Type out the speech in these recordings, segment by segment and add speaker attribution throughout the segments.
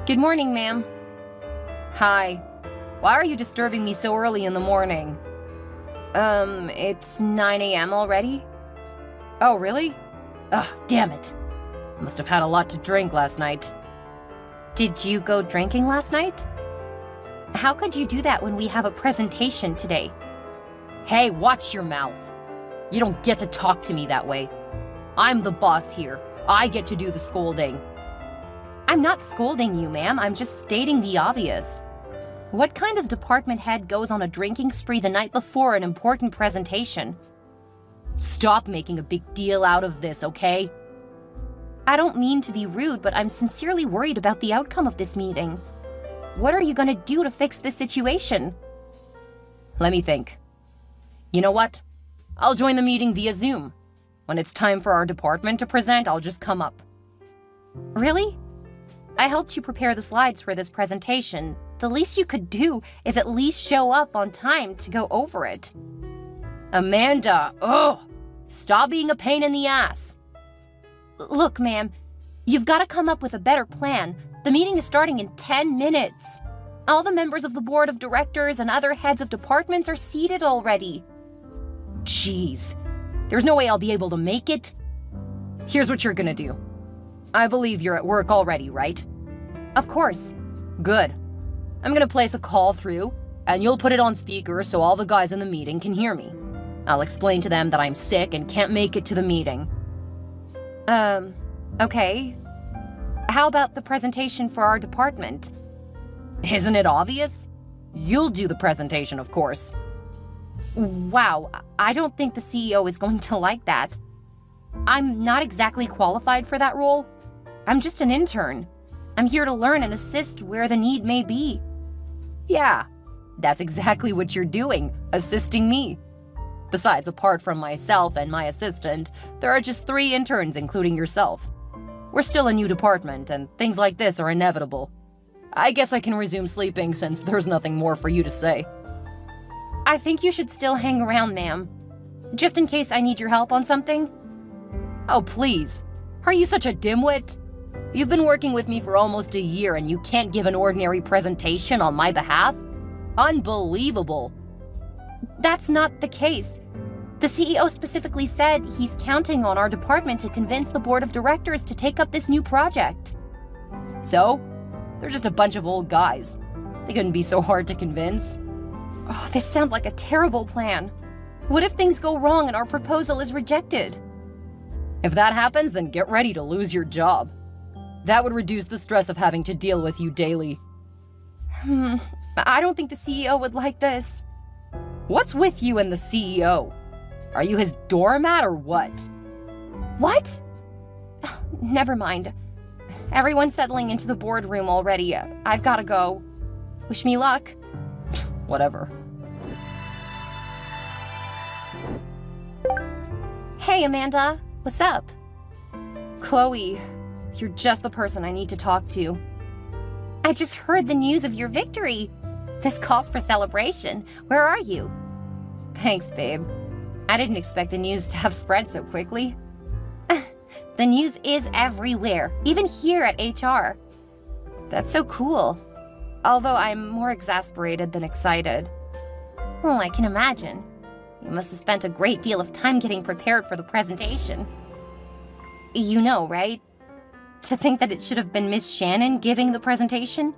Speaker 1: Good morning, ma'am. Hi. Why are you disturbing me so early in the morning? It's 9 a.m. already? Oh, really? Ugh, damn it. Must have had a lot to drink last night. Did you go drinking last night? How could you do that when we have a presentation today? Hey, watch your mouth. You don't get to talk to me that way. I'm the boss here. I get to do the scolding. I'm not scolding you, ma'am. I'm just stating the obvious. What kind of department head goes on a drinking spree the night before an important presentation? Stop making a big deal out of this, okay? I don't mean to be rude, but I'm sincerely worried about the outcome of this meeting. What are you going to do to fix this situation? Let me think. You know what? I'll join the meeting via Zoom. When it's time for our department to present, I'll just come up. Really? I helped you prepare the slides for this presentation. The least you could do is at least show up on time to go over it. Amanda, stop being a pain in the ass. Look, ma'am, you've got to come up with a better plan. The meeting is starting in 10 minutes. All the members of the board of directors and other heads of departments are seated already. Jeez, there's no way I'll be able to make it. Here's what you're gonna do. I believe you're at work already, right? Of course. Good. I'm gonna place a call through, and you'll put it on speaker so all the guys in the meeting can hear me. I'll explain to them that I'm sick and can't make it to the meeting. Okay. How about the presentation for our department? Isn't it obvious? You'll do the presentation, of course. Wow, I don't think the CEO is going to like that. I'm not exactly qualified for that role. I'm just an intern. I'm here to learn and assist where the need may be. Yeah, that's exactly what you're doing, assisting me. Besides, apart from myself and my assistant, there are just 3 interns, including yourself. We're still a new department, and things like this are inevitable. I guess I can resume sleeping since there's nothing more for you to say. I think you should still hang around, ma'am. Just in case I need your help on something. Oh, please. Are you such a dimwit? You've been working with me for almost a year and you can't give an ordinary presentation on my behalf? Unbelievable. That's not the case. The CEO specifically said he's counting on our department to convince the board of directors to take up this new project. So? They're just a bunch of old guys. They couldn't be so hard to convince. Oh, this sounds like a terrible plan. What if things go wrong and our proposal is rejected? If that happens, then get ready to lose your job. That would reduce the stress of having to deal with you daily. I don't think the CEO would like this. What's with you and the CEO? Are you his doormat or what? What? Never mind. Everyone's settling into the boardroom already. I've gotta go. Wish me luck. Whatever. Hey, Amanda. What's up? Chloe, you're just the person I need to talk to. I just heard the news of your victory. This calls for celebration. Where are you? Thanks, babe. I didn't expect the news to have spread so quickly. The news is everywhere, even here at HR. That's so cool. Although I'm more exasperated than excited. Oh, I can imagine. You must have spent a great deal of time getting prepared for the presentation. You know, right? To think that it should have been Miss Shannon giving the presentation?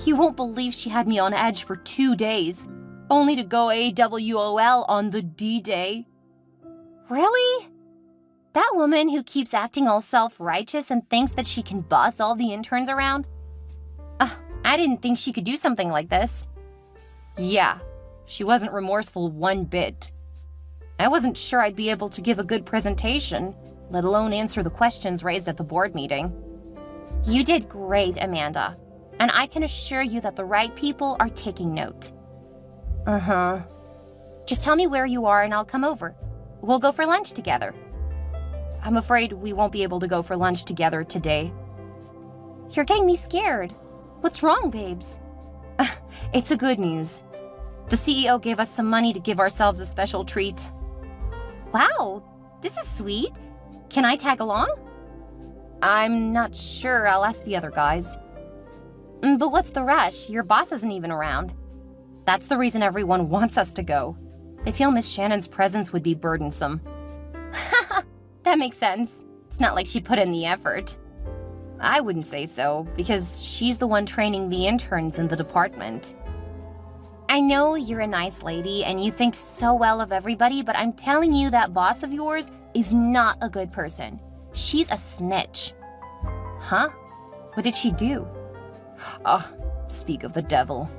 Speaker 1: You won't believe she had me on edge for 2 days, only to go AWOL on the D-Day. Really? That woman who keeps acting all self-righteous and thinks that she can boss all the interns around? I didn't think she could do something like this. Yeah, she wasn't remorseful one bit. I wasn't sure I'd be able to give a good presentation, let alone answer the questions raised at the board meeting. You did great, Amanda, and I can assure you that the right people are taking note. Uh-huh. Just tell me where you are and I'll come over. We'll go for lunch together. I'm afraid we won't be able to go for lunch together today. You're getting me scared. What's wrong, babes? It's a good news. The CEO gave us some money to give ourselves a special treat. Wow, this is sweet. Can I tag along? I'm not sure. I'll ask the other guys. But what's the rush? Your boss isn't even around. That's the reason everyone wants us to go. They feel Miss Shannon's presence would be burdensome. That makes sense. It's not like she put in the effort. I wouldn't say so, because she's the one training the interns in the department. I know you're a nice lady and you think so well of everybody, but I'm telling you that boss of yours is not a good person. She's a snitch. Huh? What did she do? Oh, speak of the devil.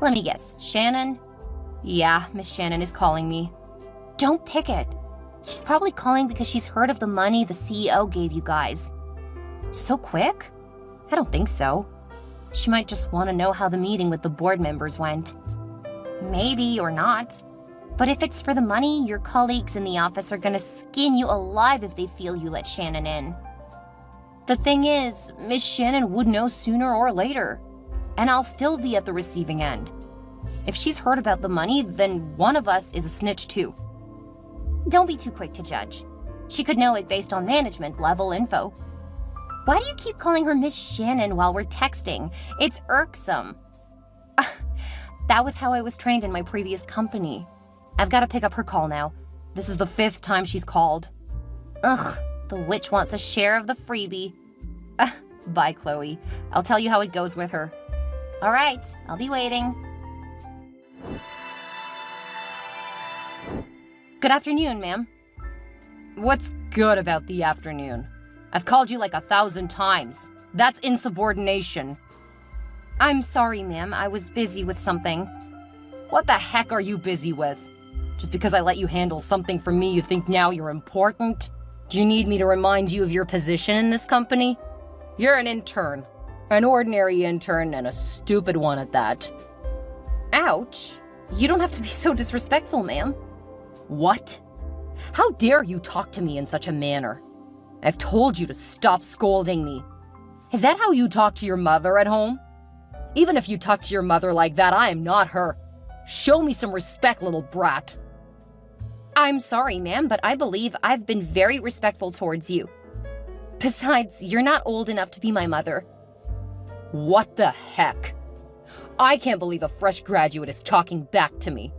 Speaker 1: Let me guess, Shannon? Yeah, Miss Shannon is calling me. Don't pick it. She's probably calling because she's heard of the money the CEO gave you guys. So quick? I don't think so. She might just want to know how the meeting with the board members went. Maybe or not. But if it's for the money, your colleagues in the office are gonna skin you alive if they feel you let Shannon in. The thing is, Miss Shannon would know sooner or later, and I'll still be at the receiving end. If she's heard about the money, then one of us is a snitch too. Don't be too quick to judge. She could know it based on management level info. Why do you keep calling her Miss Shannon while we're texting? It's irksome. That was how I was trained in my previous company. I've got to pick up her call now. This is the 5th time she's called. Ugh, the witch wants a share of the freebie. Bye, Chloe. I'll tell you how it goes with her. All right, I'll be waiting. Good afternoon, ma'am. What's good about the afternoon? I've called you like 1,000 times. That's insubordination. I'm sorry, ma'am. I was busy with something. What the heck are you busy with? Just because I let you handle something for me, you think now you're important? Do you need me to remind you of your position in this company? You're an intern. An ordinary intern and a stupid one at that. Ouch. You don't have to be so disrespectful, ma'am. What? How dare you talk to me in such a manner? I've told you to stop scolding me. Is that how you talk to your mother at home? Even if you talk to your mother like that, I am not her. Show me some respect, little brat. I'm sorry, ma'am, but I believe I've been very respectful towards you. Besides, you're not old enough to be my mother. What the heck? I can't believe a fresh graduate is talking back to me.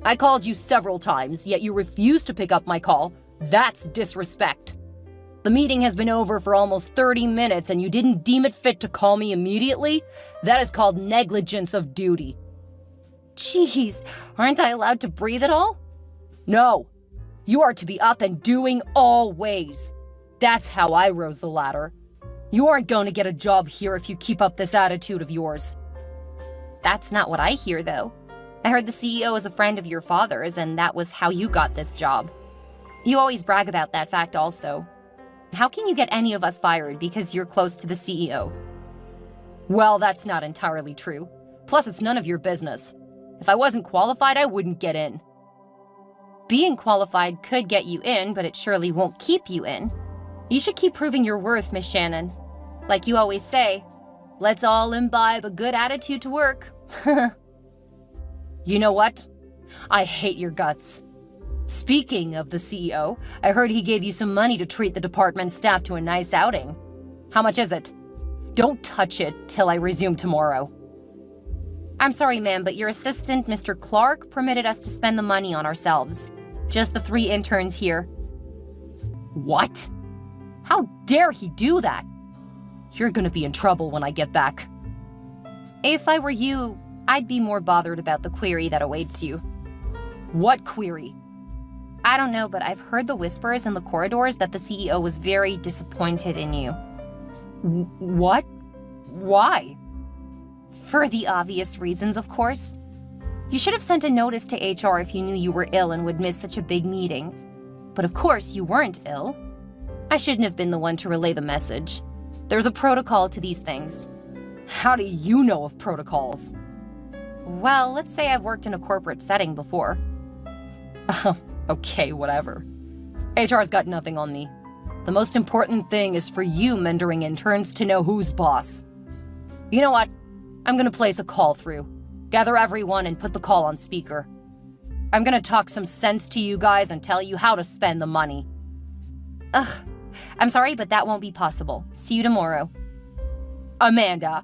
Speaker 1: I called you several times, yet you refused to pick up my call. That's disrespect. The meeting has been over for almost 30 minutes and you didn't deem it fit to call me immediately? That is called negligence of duty. Jeez, aren't I allowed to breathe at all? No. You are to be up and doing always. That's how I rose the ladder. You aren't going to get a job here if you keep up this attitude of yours. That's not what I hear, though. I heard the CEO is a friend of your father's, and that was how you got this job. You always brag about that fact also. How can you get any of us fired because you're close to the CEO? Well, that's not entirely true. Plus, it's none of your business. If I wasn't qualified, I wouldn't get in. Being qualified could get you in, but it surely won't keep you in. You should keep proving your worth, Miss Shannon. Like you always say, let's all imbibe a good attitude to work. You know what? I hate your guts. Speaking of the CEO, I heard he gave you some money to treat the department staff to a nice outing. How much is it? Don't touch it till I resume tomorrow. I'm sorry, ma'am, but your assistant, Mr. Clark, permitted us to spend the money on ourselves. Just the 3 interns here. What? How dare he do that? You're gonna be in trouble when I get back. If I were you, I'd be more bothered about the query that awaits you. What query? I don't know, but I've heard the whispers in the corridors that the CEO was very disappointed in you. What? Why? For the obvious reasons, of course. You should have sent a notice to HR if you knew you were ill and would miss such a big meeting. But of course, you weren't ill. I shouldn't have been the one to relay the message. There's a protocol to these things. How do you know of protocols? Well, let's say I've worked in a corporate setting before. Okay, whatever. HR's got nothing on me. The most important thing is for you mentoring interns to know who's boss. You know what? I'm gonna place a call through. Gather everyone and put the call on speaker. I'm gonna talk some sense to you guys and tell you how to spend the money. I'm sorry, but that won't be possible. See you tomorrow. Amanda,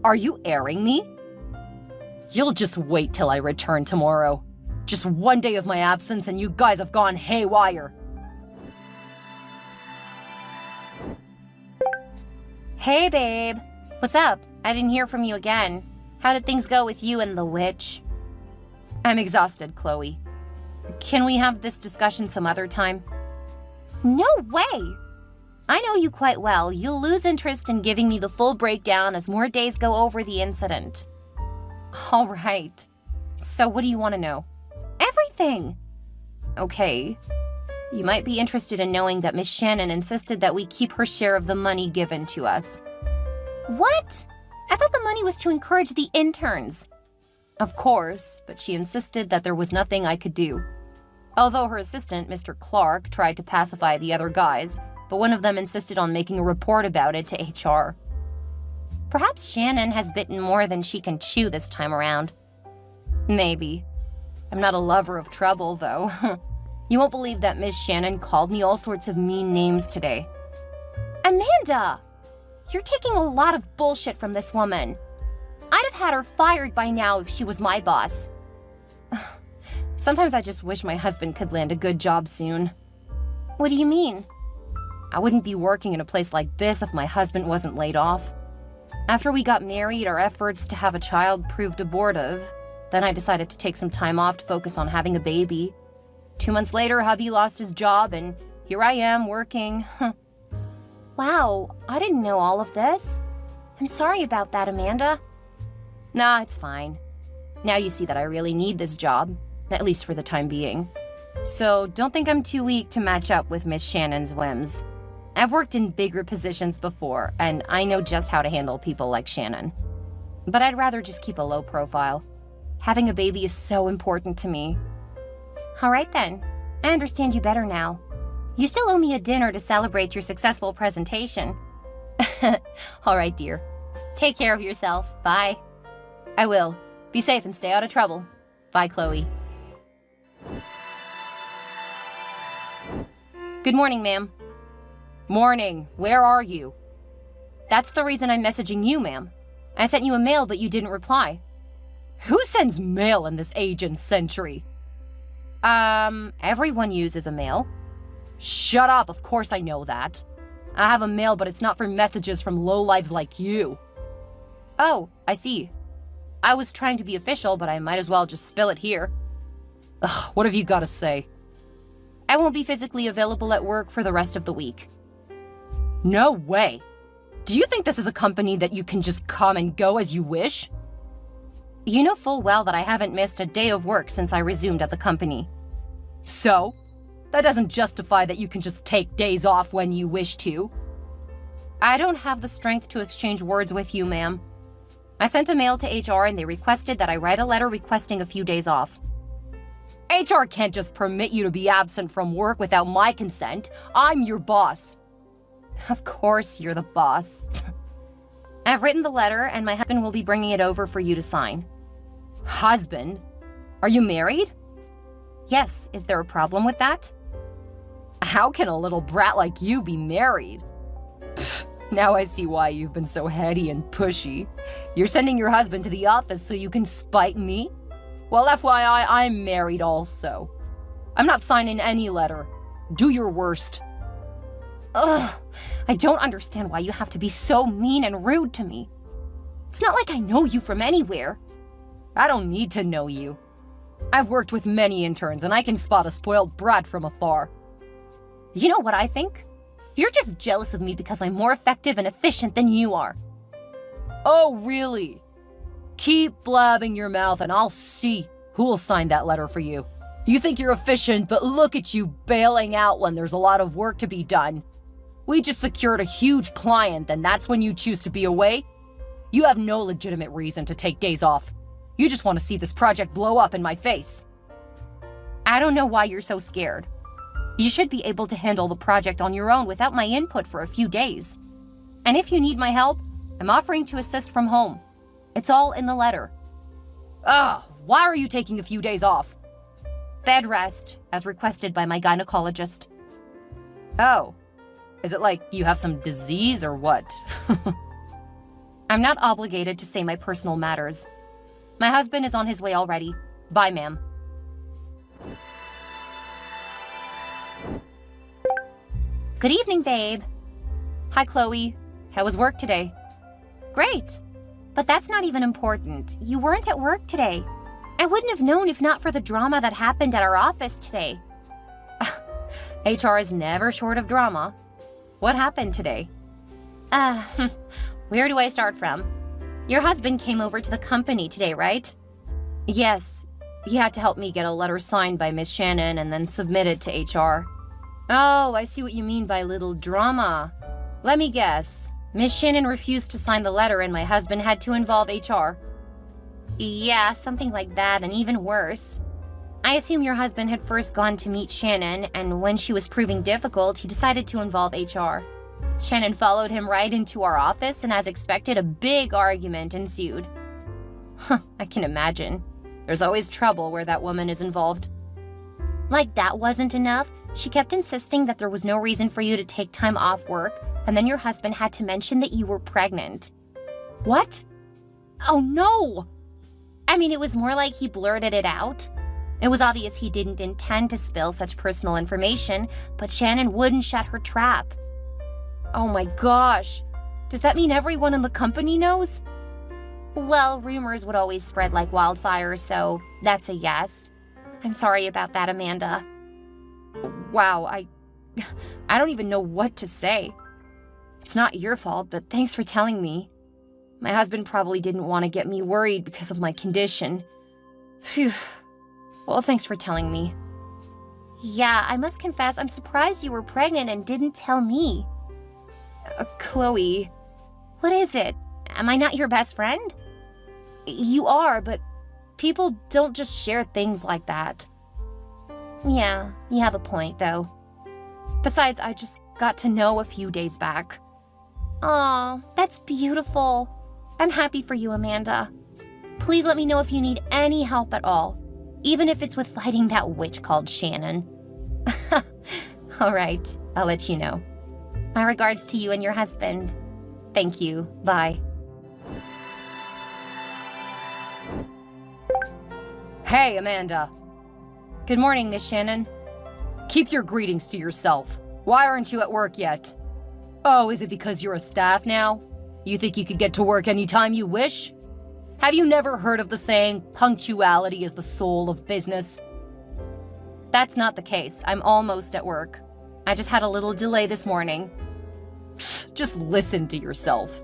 Speaker 1: Are you airing me? You'll just wait till I return tomorrow. Just one day of my absence and you guys have gone haywire. Hey, babe. What's up? I didn't hear from you again. How did things go with you and the witch? I'm exhausted, Chloe. Can we have this discussion some other time? No way! I know you quite well. You'll lose interest in giving me the full breakdown as more days go over the incident. All right. So what do you want to know? Everything! Okay. You might be interested in knowing that Miss Shannon insisted that we keep her share of the money given to us. What? I thought the money was to encourage the interns. Of course, but she insisted that there was nothing I could do. Although her assistant, Mr. Clark, tried to pacify the other guys, but one of them insisted on making a report about it to HR. Perhaps Shannon has bitten more than she can chew this time around. Maybe. I'm not a lover of trouble, though. You won't believe that Miss Shannon called me all sorts of mean names today. Amanda! You're taking a lot of bullshit from this woman. I'd have had her fired by now if she was my boss. Sometimes I just wish my husband could land a good job soon. What do you mean? I wouldn't be working in a place like this if my husband wasn't laid off. After we got married, our efforts to have a child proved abortive. Then I decided to take some time off to focus on having a baby. 2 months later, hubby lost his job, and here I am working. Wow, I didn't know all of this. I'm sorry about that, Amanda. Nah, it's fine. Now you see that I really need this job, at least for the time being. So don't think I'm too weak to match up with Miss Shannon's whims. I've worked in bigger positions before, and I know just how to handle people like Shannon. But I'd rather just keep a low profile. Having a baby is so important to me. All right then, I understand you better now. You still owe me a dinner to celebrate your successful presentation. All right, dear. Take care of yourself. Bye. I will. Be safe and stay out of trouble. Bye, Chloe. Good morning, ma'am. Morning. Where are you? That's the reason I'm messaging you, ma'am. I sent you a mail, but you didn't reply. Who sends mail in this age and century? Everyone uses a mail. Shut up, of course I know that. I have a mail, but it's not for messages from lowlives like you. Oh, I see. I was trying to be official, but I might as well just spill it here. Ugh, what have you got to say? I won't be physically available at work for the rest of the week. No way. Do you think this is a company that you can just come and go as you wish? You know full well that I haven't missed a day of work since I resumed at the company. So? That doesn't justify that you can just take days off when you wish to. I don't have the strength to exchange words with you, ma'am. I sent a mail to HR and they requested that I write a letter requesting a few days off. HR can't just permit you to be absent from work without my consent. I'm your boss. Of course you're the boss. I've written the letter and my husband will be bringing it over for you to sign. Husband? Are you married? Yes, is there a problem with that? How can a little brat like you be married? Pfft, now I see why you've been so heady and pushy. You're sending your husband to the office so you can spite me? Well, FYI, I'm married also. I'm not signing any letter. Do your worst. Ugh, I don't understand why you have to be so mean and rude to me. It's not like I know you from anywhere. I don't need to know you. I've worked with many interns and I can spot a spoiled brat from afar. You know what I think? You're just jealous of me because I'm more effective and efficient than you are. Oh, really? Keep blabbing your mouth and I'll see who'll sign that letter for you. You think you're efficient, but look at you bailing out when there's a lot of work to be done. We just secured a huge client and that's when you choose to be away? You have no legitimate reason to take days off. You just want to see this project blow up in my face. I don't know why you're so scared. You should be able to handle the project on your own without my input for a few days. And if you need my help, I'm offering to assist from home. It's all in the letter. Ugh, why are you taking a few days off? Bed rest, as requested by my gynecologist. Oh, is it like you have some disease or what? I'm I'm not obligated to say my personal matters. My husband is on his way already. Bye, ma'am. Good evening, babe. Hi, Chloe. How was work today? Great. But that's not even important. You weren't at work today. I wouldn't have known if not for the drama that happened at our office today. HR is never short of drama. What happened today? Where do I start from? Your husband came over to the company today, right? Yes. He had to help me get a letter signed by Miss Shannon and then submitted to HR. Oh, I see what you mean by little drama. Let me guess. Miss Shannon refused to sign the letter and my husband had to involve HR. Yeah, something like that, and even worse. I assume your husband had first gone to meet Shannon, and when she was proving difficult, he decided to involve HR. Shannon followed him right into our office, and as expected, a big argument ensued. I can imagine. There's always trouble where that woman is involved. Like that wasn't enough, she kept insisting that there was no reason for you to take time off work, and then your husband had to mention that you were pregnant. What? Oh no! I mean, it was more like he blurted it out. It was obvious he didn't intend to spill such personal information, but Shannon wouldn't shut her trap. Oh my gosh. Does that mean everyone in the company knows? Well, rumors would always spread like wildfire, so that's a yes. I'm sorry about that, Amanda. Wow, I don't even know what to say. It's not your fault, but thanks for telling me. My husband probably didn't want to get me worried because of my condition. Phew. Well, thanks for telling me. Yeah, I must confess, I'm surprised you were pregnant and didn't tell me. Chloe. What is it? Am I not your best friend? You are, but people don't just share things like that. Yeah, you have a point, though. Besides, I just got to know a few days back. Aw, that's beautiful. I'm happy for you, Amanda. Please let me know if you need any help at all, even if it's with fighting that witch called Shannon. All right, I'll let you know. My regards to you and your husband. Thank you. Bye. Hey, Amanda. Good morning, Miss Shannon. Keep your greetings to yourself. Why aren't you at work yet? Oh, is it because you're a staff now? You think you could get to work anytime you wish? Have you never heard of the saying, punctuality is the soul of business? That's not the case. I'm almost at work. I just had a little delay this morning. Just listen to yourself.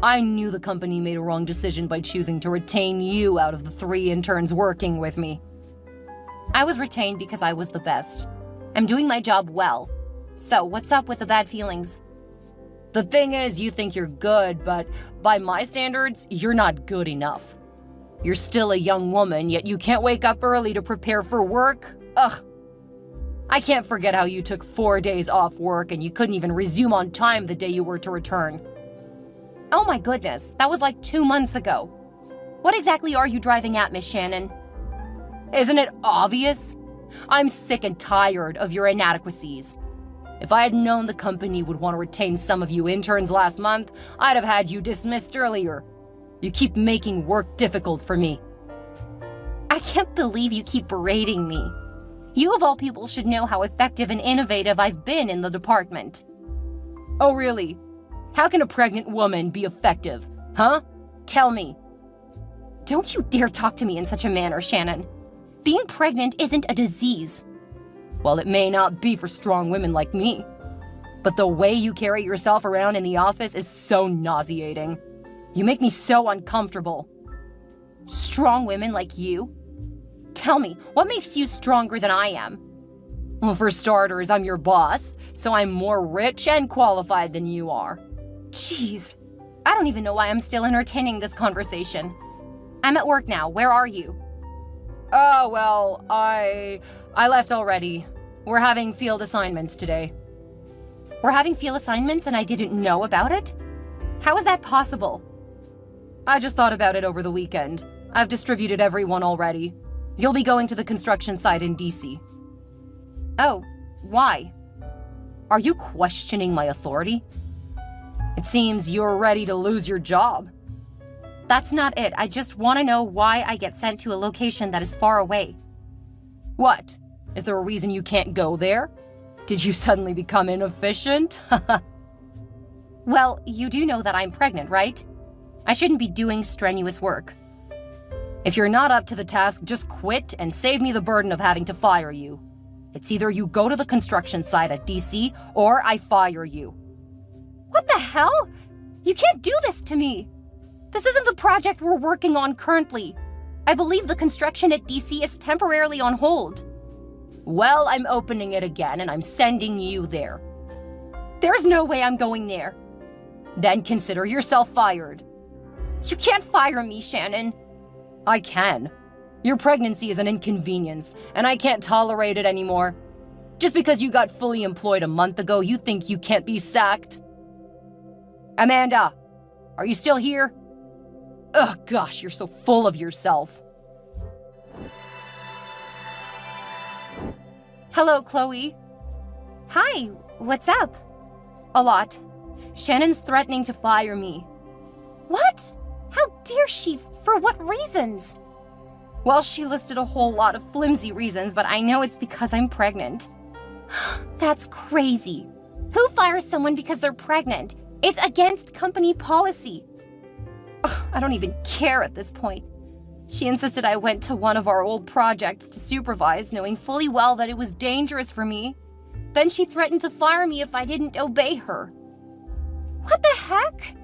Speaker 1: I knew the company made a wrong decision by choosing to retain you out of the 3 interns working with me. I was retained because I was the best. I'm doing my job well. So what's up with the bad feelings? The thing is, you think you're good, but by my standards, you're not good enough. You're still a young woman, yet you can't wake up early to prepare for work? Ugh. I can't forget how you took 4 days off work and you couldn't even resume on time the day you were to return. Oh my goodness, that was like 2 months ago. What exactly are you driving at, Miss Shannon? Isn't it obvious? I'm sick and tired of your inadequacies. If I had known the company would want to retain some of you interns last month, I'd have had you dismissed earlier. You keep making work difficult for me. I can't believe you keep berating me. You of all people should know how effective and innovative I've been in the department. Oh really? How can a pregnant woman be effective? Huh? Tell me. Don't you dare talk to me in such a manner, Shannon. Being pregnant isn't a disease. Well, it may not be for strong women like me, but the way you carry yourself around in the office is so nauseating. You make me so uncomfortable. Strong women like you? Tell me, what makes you stronger than I am? Well, for starters, I'm your boss, so I'm more rich and qualified than you are. Jeez, I don't even know why I'm still entertaining this conversation. I'm at work now. Where are you? Oh, well, I left already. We're having field assignments today. We're having field assignments and I didn't know about it? How is that possible? I just thought about it over the weekend. I've distributed everyone already. You'll be going to the construction site in DC. Oh, why? Are you questioning my authority? It seems you're ready to lose your job. That's not it. I just want to know why I get sent to a location that is far away. What? Is there a reason you can't go there? Did you suddenly become inefficient?
Speaker 2: Well, you do know that I'm pregnant, right? I shouldn't be doing strenuous work.
Speaker 1: If you're not up to the task, just quit and save me the burden of having to fire you. It's either you go to the construction site at DC or I fire you.
Speaker 2: What the hell? You can't do this to me. This isn't the project we're working on currently. I believe the construction at DC is temporarily on hold.
Speaker 1: Well, I'm opening it again and I'm sending you there.
Speaker 2: There's no way I'm going there.
Speaker 1: Then consider yourself fired.
Speaker 2: You can't fire me, Shannon.
Speaker 1: I can. Your pregnancy is an inconvenience, and I can't tolerate it anymore. Just because you got fully employed a month ago, you think you can't be sacked? Amanda, are you still here? Ugh, gosh, you're so full of yourself.
Speaker 2: Hello, Chloe. Hi, what's up?
Speaker 1: A lot. Shannon's threatening to fire me.
Speaker 2: What? How dare she? For what reasons?
Speaker 1: Well, she listed a whole lot of flimsy reasons, but I know it's because I'm pregnant.
Speaker 2: That's crazy. Who fires someone because they're pregnant? It's against company policy.
Speaker 1: Ugh, I don't even care at this point. She insisted I went to one of our old projects to supervise, knowing fully well that it was dangerous for me. Then she threatened to fire me if I didn't obey her.
Speaker 2: What the heck?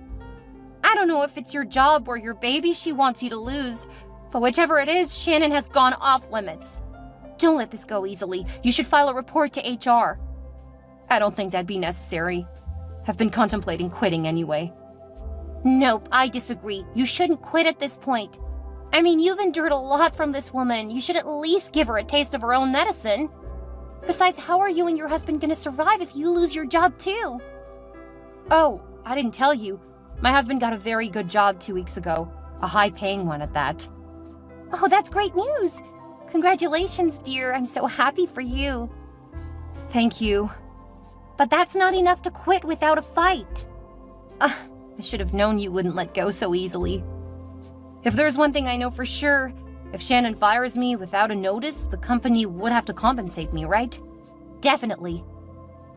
Speaker 2: I don't know if it's your job or your baby she wants you to lose, but whichever it is, Shannon has gone off limits. Don't let this go easily. You should file a report to HR.
Speaker 1: I don't think that'd be necessary. I've been contemplating quitting anyway.
Speaker 2: Nope, I disagree. You shouldn't quit at this point. I mean, you've endured a lot from this woman. You should at least give her a taste of her own medicine. Besides, how are you and your husband going to survive if you lose your job too?
Speaker 1: Oh, I didn't tell you. My husband got a very good job 2 weeks ago. A high-paying one at that.
Speaker 2: Oh, that's great news. Congratulations, dear. I'm so happy for you.
Speaker 1: Thank you.
Speaker 2: But that's not enough to quit without a fight.
Speaker 1: I should have known you wouldn't let go so easily. If there's one thing I know for sure, if Shannon fires me without a notice, the company would have to compensate me, right?
Speaker 2: Definitely.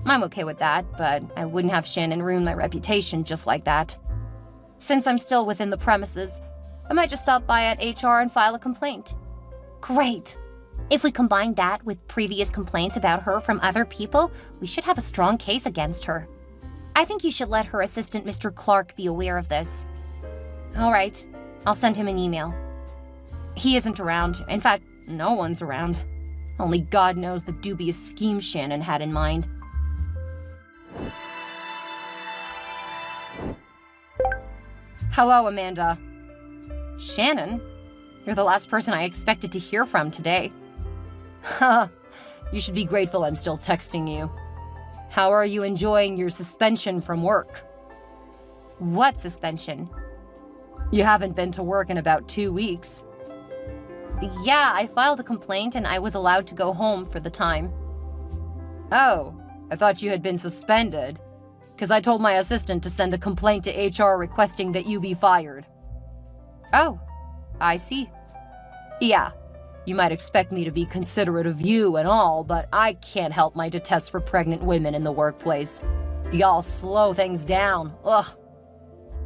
Speaker 1: I'm okay with that, but I wouldn't have Shannon ruin my reputation just like that. Since I'm still within the premises, I might just stop by at HR and file a complaint.
Speaker 2: Great. If we combine that with previous complaints about her from other people, we should have a strong case against her. I think you should let her assistant, Mr. Clark, be aware of this.
Speaker 1: All right. I'll send him an email. He isn't around. In fact, no one's around. Only God knows the dubious scheme Shannon had in mind. Hello, Amanda. Shannon? You're the last person I expected to hear from today. Haha, you should be grateful I'm still texting you. How are you enjoying your suspension from work?
Speaker 2: What suspension?
Speaker 1: You haven't been to work in about 2 weeks.
Speaker 2: Yeah, I filed a complaint and I was allowed to go home for the time.
Speaker 1: Oh, I thought you had been suspended. Because I told my assistant to send a complaint to HR requesting that you be fired.
Speaker 2: Oh, I see.
Speaker 1: Yeah, you might expect me to be considerate of you and all, but I can't help my detest for pregnant women in the workplace. Y'all slow things down. Ugh.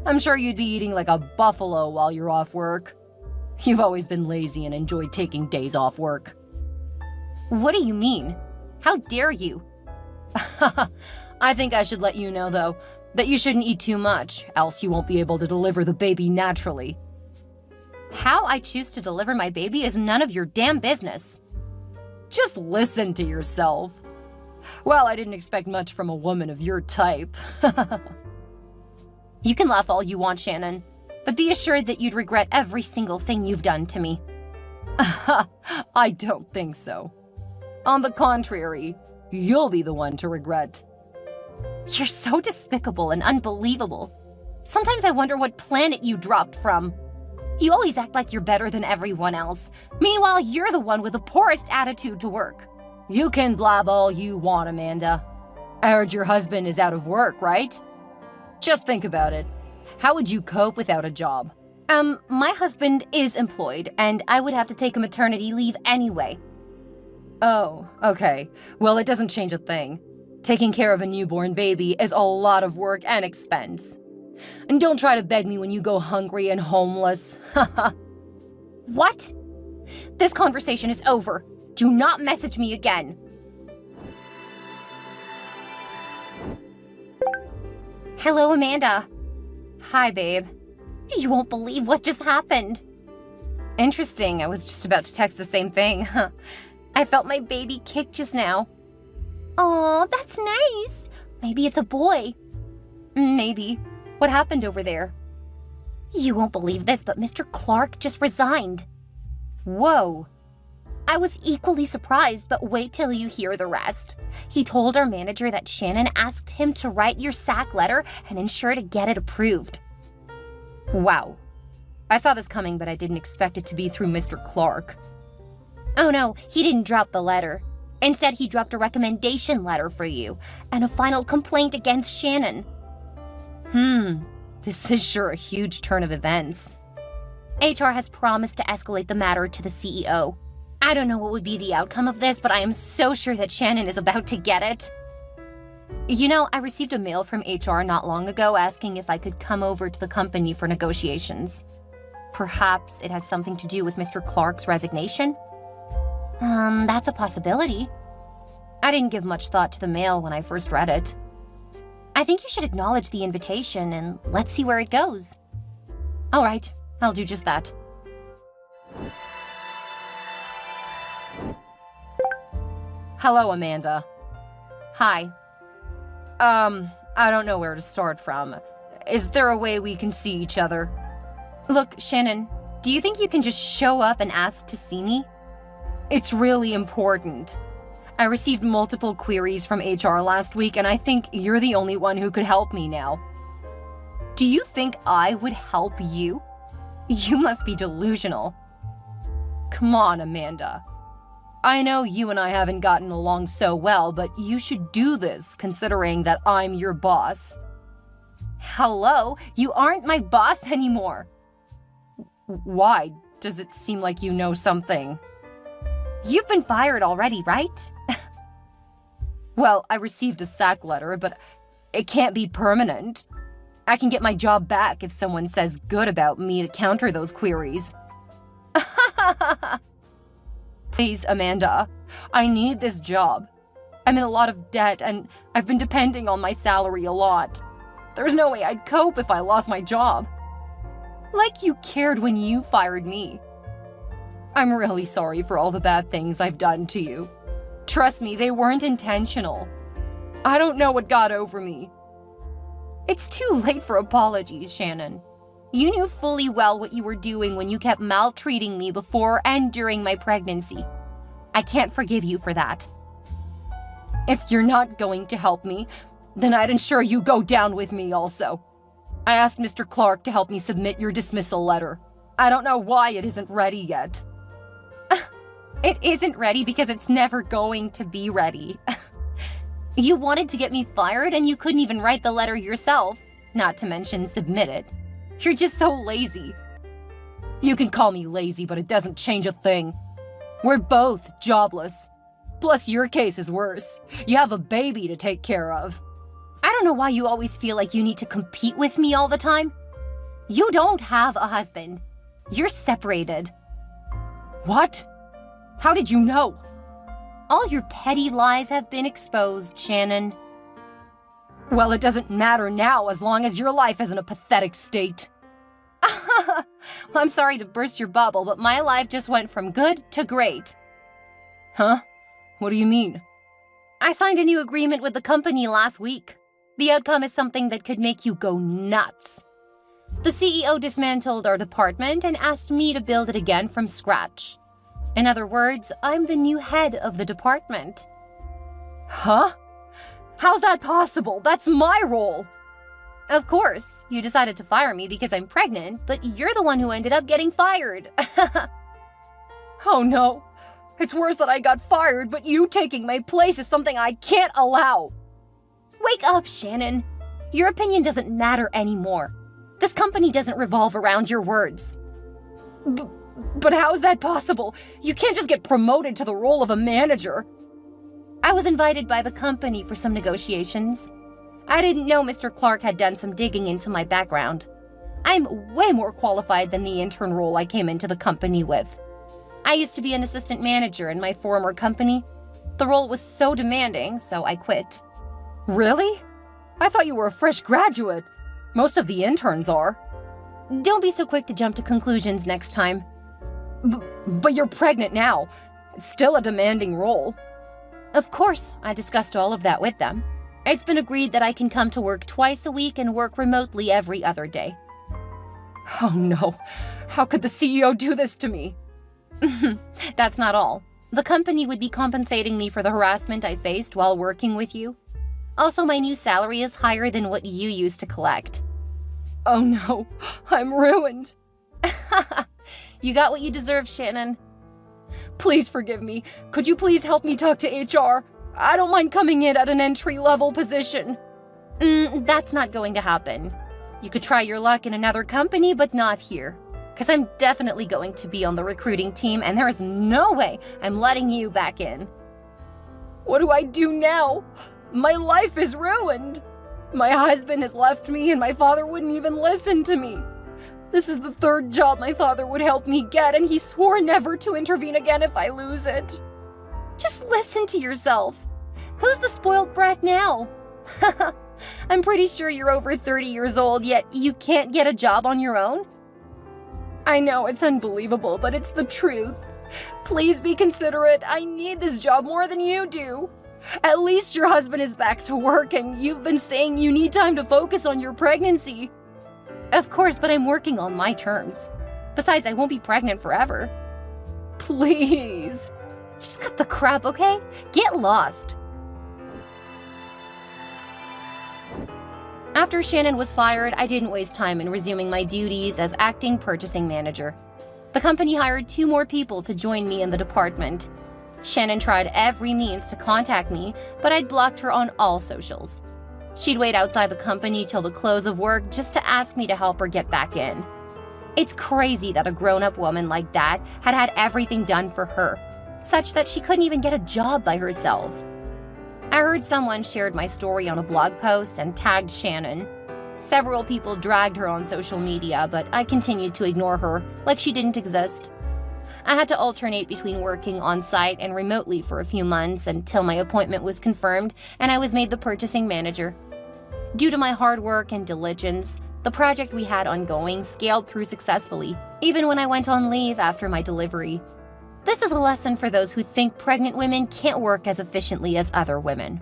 Speaker 1: I'm sure you'd be eating like a buffalo while you're off work. You've always been lazy and enjoyed taking days off work.
Speaker 2: What do you mean? How dare you?
Speaker 1: I think I should let you know, though, that you shouldn't eat too much, else you won't be able to deliver the baby naturally.
Speaker 2: How I choose to deliver my baby is none of your damn business.
Speaker 1: Just listen to yourself. Well, I didn't expect much from a woman of your type.
Speaker 2: You can laugh all you want, Shannon, but be assured that you'd regret every single thing you've done to me.
Speaker 1: I don't think so. On the contrary, you'll be the one to regret.
Speaker 2: You're so despicable and unbelievable. Sometimes I wonder what planet you dropped from. You always act like you're better than everyone else. Meanwhile, you're the one with the poorest attitude to work.
Speaker 1: You can blab all you want, Amanda. I heard your husband is out of work, right? Just think about it. How would you cope without a job?
Speaker 2: My husband is employed, and I would have to take a maternity leave anyway.
Speaker 1: Oh, okay. Well, it doesn't change a thing. Taking care of a newborn baby is a lot of work and expense. And don't try to beg me when you go hungry and homeless. Haha.
Speaker 2: What? This conversation is over. Do not message me again. Hello, Amanda.
Speaker 1: Hi, babe.
Speaker 2: You won't believe what just happened.
Speaker 1: Interesting. I was just about to text the same thing.
Speaker 2: I felt my baby kick just now. Aw, that's nice. Maybe it's a boy.
Speaker 1: Maybe. What happened over there?
Speaker 2: You won't believe this, but Mr. Clark just resigned.
Speaker 1: Whoa.
Speaker 2: I was equally surprised, but wait till you hear the rest. He told our manager that Shannon asked him to write your sack letter and ensure to get it approved.
Speaker 1: Wow. I saw this coming, but I didn't expect it to be through Mr. Clark.
Speaker 2: Oh no, he didn't drop the letter. Instead, he dropped a recommendation letter for you and a final complaint against Shannon.
Speaker 1: This is sure a huge turn of events.
Speaker 2: HR has promised to escalate the matter to the CEO. I don't know what would be the outcome of this, but I am so sure that Shannon is about to get it.
Speaker 1: You know, I received a mail from HR not long ago asking if I could come over to the company for negotiations. Perhaps it has something to do with Mr. Clark's resignation?
Speaker 2: That's a possibility.
Speaker 1: I didn't give much thought to the mail when I first read it.
Speaker 2: I think you should acknowledge the invitation and let's see where it goes.
Speaker 1: All right, I'll do just that. Hello, Amanda.
Speaker 2: Hi.
Speaker 1: I don't know where to start from. Is there a way we can see each other?
Speaker 2: Look, Shannon, do you think you can just show up and ask to see me?
Speaker 1: It's really important. I received multiple queries from HR last week, and I think you're the only one who could help me now.
Speaker 2: Do you think I would help you?
Speaker 1: You must be delusional. Come on, Amanda. I know you and I haven't gotten along so well, but you should do this, considering that I'm your boss.
Speaker 2: Hello, you aren't my boss anymore.
Speaker 1: Why? Does it seem like you know something?
Speaker 2: You've been fired already, right?
Speaker 1: Well, I received a sack letter, but it can't be permanent. I can get my job back if someone says good about me to counter those queries. Please, Amanda, I need this job. I'm in a lot of debt, and I've been depending on my salary a lot. There's no way I'd cope if I lost my job. Like you cared when you fired me. I'm really sorry for all the bad things I've done to you. Trust me, they weren't intentional. I don't know what got over me.
Speaker 2: It's too late for apologies, Shannon. You knew fully well what you were doing when you kept maltreating me before and during my pregnancy. I can't forgive you for that.
Speaker 1: If you're not going to help me, then I'd ensure you go down with me also. I asked Mr. Clark to help me submit your dismissal letter. I don't know why it isn't ready yet.
Speaker 2: It isn't ready because it's never going to be ready. You wanted to get me fired and you couldn't even write the letter yourself, not to mention submit it. You're just so lazy.
Speaker 1: You can call me lazy, but it doesn't change a thing. We're both jobless. Plus, your case is worse. You have a baby to take care of.
Speaker 2: I don't know why you always feel like you need to compete with me all the time. You don't have a husband. You're separated.
Speaker 1: What? How did you know?
Speaker 2: All your petty lies have been exposed, Shannon.
Speaker 1: Well, it doesn't matter now as long as your life is in a pathetic state.
Speaker 2: Well, I'm sorry to burst your bubble, but my life just went from good to great.
Speaker 1: Huh? What do you mean?
Speaker 2: I signed a new agreement with the company last week. The outcome is something that could make you go nuts. The CEO dismantled our department and asked me to build it again from scratch. In other words, I'm the new head of the department.
Speaker 1: Huh? How's that possible? That's my role.
Speaker 2: Of course, you decided to fire me because I'm pregnant, but you're the one who ended up getting fired.
Speaker 1: Oh no. It's worse that I got fired, but you taking my place is something I can't allow.
Speaker 2: Wake up, Shannon. Your opinion doesn't matter anymore. This company doesn't revolve around your words.
Speaker 1: But how is that possible? You can't just get promoted to the role of a manager.
Speaker 2: I was invited by the company for some negotiations. I didn't know Mr. Clark had done some digging into my background. I'm way more qualified than the intern role I came into the company with. I used to be an assistant manager in my former company. The role was so demanding, so I quit.
Speaker 1: Really? I thought you were a fresh graduate. Most of the interns are.
Speaker 2: Don't be so quick to jump to conclusions next time.
Speaker 1: But you're pregnant now. It's still a demanding role.
Speaker 2: Of course, I discussed all of that with them. It's been agreed that I can come to work twice a week and work remotely every other day.
Speaker 1: Oh no, how could the CEO do this to me?
Speaker 2: That's not all. The company would be compensating me for the harassment I faced while working with you. Also, my new salary is higher than what you used to collect.
Speaker 1: Oh no, I'm ruined.
Speaker 2: You got what you deserve, Shannon.
Speaker 1: Please forgive me. Could you please help me talk to HR? I don't mind coming in at an entry-level position.
Speaker 2: That's not going to happen. You could try your luck in another company, but not here. Because I'm definitely going to be on the recruiting team, and there is no way I'm letting you back in.
Speaker 1: What do I do now? My life is ruined. My husband has left me, and my father wouldn't even listen to me. This is the third job my father would help me get, and he swore never to intervene again if I lose it.
Speaker 2: Just listen to yourself. Who's the spoiled brat now? I'm pretty sure you're over 30 years old, yet you can't get a job on your own?
Speaker 1: I know it's unbelievable, but it's the truth. Please be considerate. I need this job more than you do. At least your husband is back to work, and you've been saying you need time to focus on your pregnancy.
Speaker 2: Of course, but I'm working on my terms. Besides, I won't be pregnant forever.
Speaker 1: Please.
Speaker 2: Just cut the crap, okay? Get lost. After Shannon was fired, I didn't waste time in resuming my duties as acting purchasing manager. The company hired 2 more people to join me in the department. Shannon tried every means to contact me, but I'd blocked her on all socials. She'd wait outside the company till the close of work just to ask me to help her get back in. It's crazy that a grown-up woman like that had everything done for her, such that she couldn't even get a job by herself. I heard someone shared my story on a blog post and tagged Shannon. Several people dragged her on social media, but I continued to ignore her like she didn't exist. I had to alternate between working on-site and remotely for a few months until my appointment was confirmed and I was made the purchasing manager. Due to my hard work and diligence, the project we had ongoing scaled through successfully, even when I went on leave after my delivery. This is a lesson for those who think pregnant women can't work as efficiently as other women.